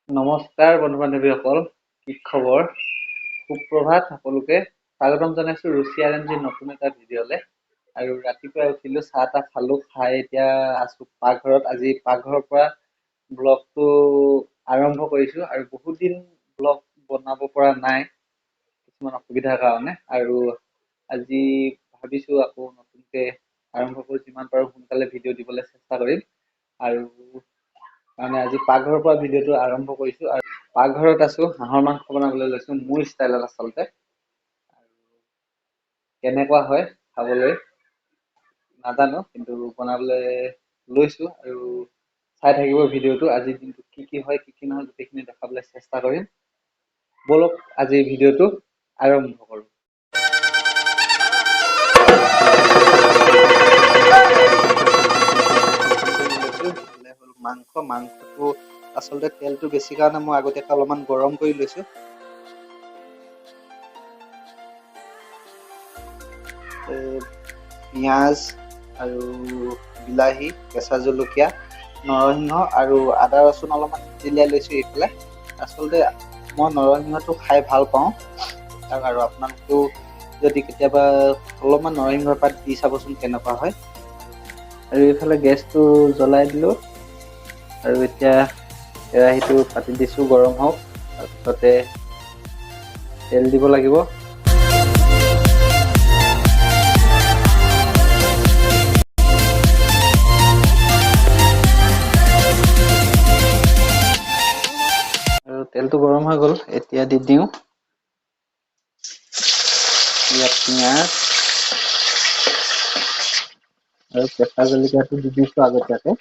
নমস্কাৰ বন্ধু বান্ধৱীসকল, কি খবৰ? সুপ্ৰভাত সকলোকে। স্বাগতম জনাইছো ৰুচি আৰএনজিৰ নতুন এটা ভিডিঅ'লে। আৰু ৰাতিপুৱা উঠিলো, চাহ তাহ খালো, খাই এতিয়া আছো পাকঘৰত। আজি পাকঘৰৰ পৰা ব্লগটো আৰম্ভ কৰিছো আৰু বহুত দিন ব্লগ বনাব পৰা নাই কিছুমান অসুবিধাৰ কাৰণে। আৰু আজি ভাবিছো আকৌ নতুনকে আৰম্ভ কৰি যিমান পাৰো সোনকালে ভিডিঅ' দিবলৈ চেষ্টা কৰিম। আৰু আজি পাকঘৰৰ পৰা ভিডিঅ'টো আৰম্ভ কৰিছো আৰু পাকঘৰত আছো, হাঁহৰ মাংস বনাবলৈ লৈছো মোৰ ষ্টাইলত আচলতে। কেনেকুৱা হয় খাবলৈ নাজানো, কিন্তু বনাবলৈ লৈছো আৰু চাই থাকিব ভিডিঅ'টো। আজিৰ দিনটোত কি কি হয় কি কি নহয় গোটেইখিনি দেখাবলৈ চেষ্টা কৰিম। বলক আজিৰ ভিডিঅ'টো আৰম্ভ কৰো। মাংসটো আচলতে তেলটো বেছি কাৰণে মই আগতীয়াকৈ অলপমান গৰম কৰি লৈছো। পিঁয়াজ আৰু বিলাহী, কেঁচা জলকীয়া, নৰসিংহ আৰু আদা ৰচুন অলপমান থেতেলিয়াই লৈছো এইফালে। আচলতে মই নৰসিংহটো খাই ভাল পাওঁ, আৰু আপোনালোকেও যদি কেতিয়াবা অলপমান নৰসিংহৰ পাত দি চাবচোন কেনেকুৱা হয়। আৰু এইফালে গেছটো জ্বলাই দিলো আৰু এতিয়া কেৰাহীটো পাতি দিছো গৰম হওক। তাৰপিছতে তেল দিব লাগিব। আৰু তেলটো গৰম হৈ গ'ল, এতিয়া দি দিওঁ ইয়াত পিঁয়াজ আৰু কেঁচা জলকীয়াটো দি দিছো আগতীয়াকে।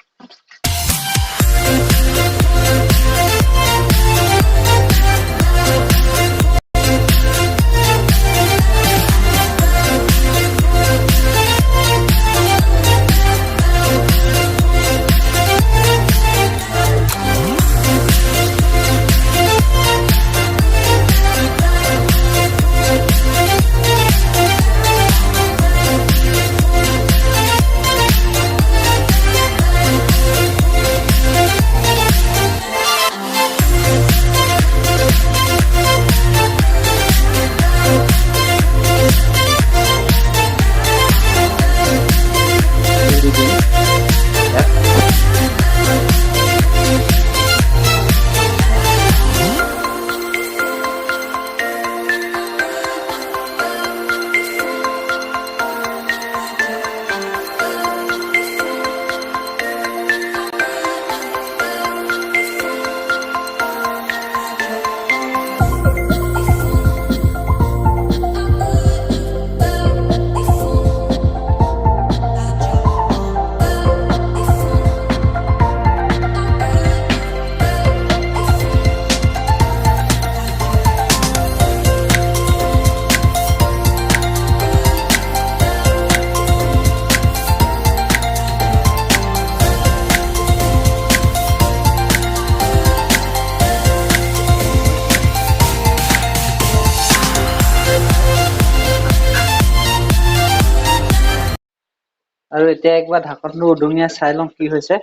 আৰু এতিয়া একবাৰ ঢাকনটো উদঙিয়াই চাই লওঁ কি হৈছে।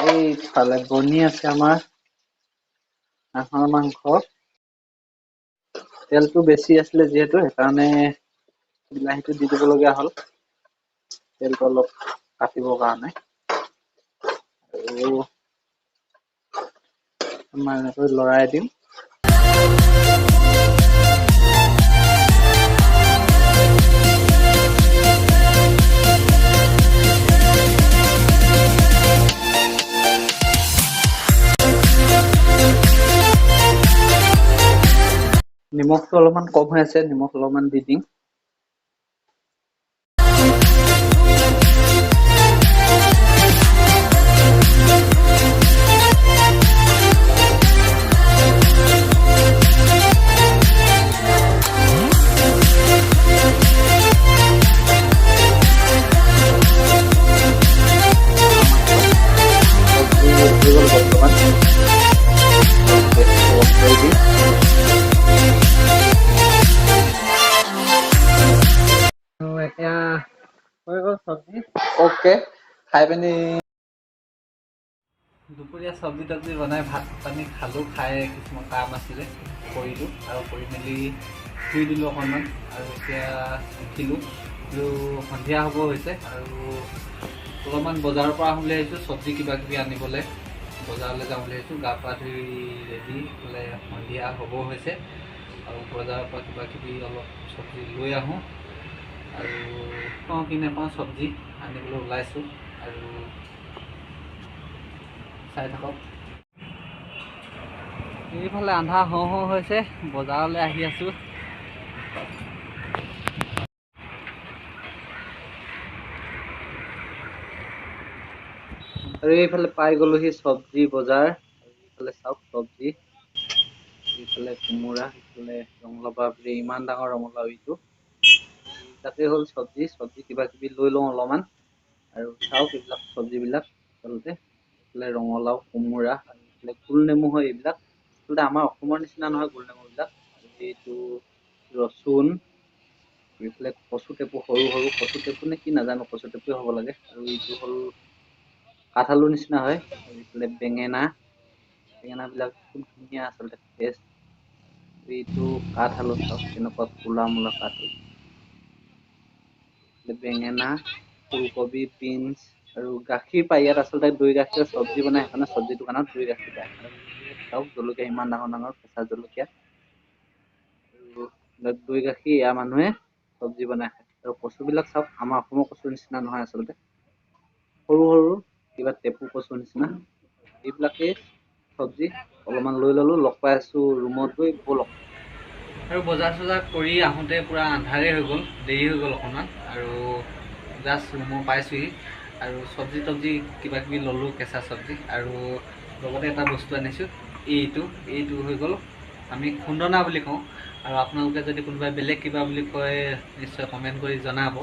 এইফালে বনি আছে আমাৰ হাঁহৰ মাংস। তেলটো বেছি আছিলে যিহেতু সেইকাৰণে বিলাহীটো দি দিবলগীয়া হ'ল তেলটো অলপ কাটিবৰ কাৰণে। আৰু এনেকৈ লৰাই দিম। নিমখটো অলপমান কম হৈ আছে, নিমখ অলপমান দি দিম। এতিয়া হৈ গ'ল চব্জি। অ'কে, খাই পিনি দুপৰীয়া চব্জি তব্জি বনাই ভাত পানী খালোঁ, খাই কিছুমান কাম আছিলে কৰিলোঁ আৰু কৰি মেলি শুই দিলোঁ অকণমান। আৰু এতিয়া উঠিলোঁ, সন্ধিয়া হ'ব হৈছে আৰু অলপমান বজাৰৰ পৰা আহোঁ বুলি ভাবিছোঁ, চব্জি কিবা কিবি আনিবলৈ বজাৰলৈ যাওঁ বুলি ভাবিছোঁ। গা পা ধুই ৰেডি হ'লে সন্ধিয়া হ'ব হৈছে আৰু বজাৰৰ পৰা কিবা কিবি অলপ চব্জি লৈ আহোঁ আৰু পাওঁ কি নাপাওঁ চব্জি আনিবলৈ ওলাইছোঁ আৰু চাই থাকক। এইফালে আন্ধাৰ হওঁ হওঁ হৈছে, বজাৰলৈ আহি আছোঁ। আৰু এইফালে পাই গ'লোহি চব্জি বজাৰ। এইফালে চাওক চব্জি, এইফালে কোমোৰা, এইফালে ৰঙালাও বাপৰে ইমান ডাঙৰ ৰঙালাও এইটো। এইবিলাকেই হ'ল চব্জি, চব্জি কিবা কিবি লৈ লওঁ অলপমান। আৰু চাওক এইবিলাক চব্জিবিলাক আচলতে এইফালে ৰঙালাও, কোমোৰা আৰু এইফালে গোল নেমু হয় এইবিলাক। আচলতে আমাৰ অসমৰ নিচিনা নহয় গোল নেমুবিলাক। আৰু এইটো ৰচুন, এইফালে কচু টেপু, সৰু সৰু কচু টেপু নে কি নাজানো, কচু টেপুৱে হ'ব লাগে। আৰু এইটো হ'ল কাঠ আলুৰ নিচিনা হয়। আৰু এইফালে বেঙেনা, বেঙেনাবিলাক খুব ধুনীয়া আচলতে ফ্ৰেছ। এইটো কাঠ আলু, চাওক কেনেকুৱা ক'লা মূলা কাঠ আলু। বেঙেনা, ফুলকবি, বিনছ আৰু গাখীৰ পায় ইয়াত। আচলতে দৈ গাখীৰৰ চব্জি বনাই, সেইকাৰণে চব্জি দোকানত দৈ গাখীৰ পায়। আৰু চাওক জলকীয়া ইমান ডাঙৰ ডাঙৰ কেঁচা জলকীয়া। আৰু দৈ গাখীৰ এয়া মানুহে চব্জি বনাই খায়। আৰু কচুবিলাক চাওক, আমাৰ অসমৰ কচুৰ নিচিনা নহয় আচলতে, সৰু সৰু কিবা টেপু কচুৰ নিচিনা। এইবিলাকেই চব্জি অলপমান লৈ ল'লোঁ, লগ পাই আছোঁ ৰুমত গৈ, ব'লক। আৰু বজাৰ চজাৰ কৰি আহোঁতে পূৰা আন্ধাৰেই হৈ গ'ল, দেৰি হৈ গ'ল অকণমান। আৰু জাষ্ট ৰুমত পাইছোঁহি আৰু চব্জি তব্জি কিবা কিবি ল'লোঁ, কেঁচা চব্জি। আৰু লগতে এটা বস্তু আনিছোঁ, এইটো হৈ গ'ল, আমি খুন্দনা বুলি কওঁ। আৰু আপোনালোকে যদি কোনোবাই বেলেগ কিবা বুলি কয় নিশ্চয় কমেণ্ট কৰি জনাব।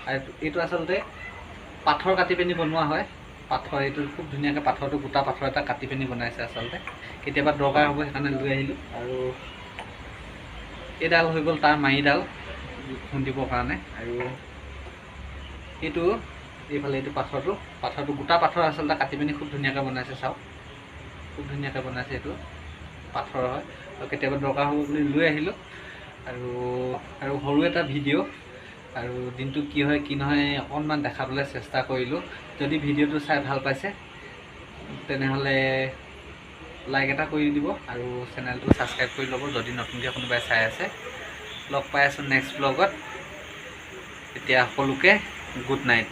আৰু এইটো আচলতে পাথৰ কাটি পিনি বনোৱা হয়। পাথৰ, এইটো খুব ধুনীয়াকৈ পাথৰটো, গোটা পাথৰ এটা কাটি পিনি বনাইছে আচলতে। কেতিয়াবা দৰকাৰ হ'ব সেইকাৰণে লৈ আহিলোঁ। আৰু এইডাল হৈ গ'ল তাৰ মাৰিডাল খুন্দিবৰ কাৰণে। আৰু এইটো এইফালে এইটো পাথৰটো গোটা পাথৰ আচলতে কাটি পিনি খুব ধুনীয়াকৈ বনাইছে, চাওক খুব ধুনীয়াকৈ বনাইছে। এইটো পাথৰ হয় আৰু কেতিয়াবা দৰকাৰ হ'ব বুলি লৈ আহিলোঁ। আৰু সৰু এটা ভিডিঅ', আৰু দিনটো কি হয় কি নহয় অকণমান দেখাবলৈ চেষ্টা কৰিলোঁ। যদি ভিডিঅ'টো চাই ভাল পাইছে তেনেহ'লে লাইক এটা কৰি দিব আৰু চেনেলটো ছাবস্ক্ৰাইব কৰি ল'ব যদি নতুনকৈ কোনোবাই চাই আছে। লগ পাই আছোঁ নেক্সট ব্লগত। এতিয়া সকলোকে গুড নাইট।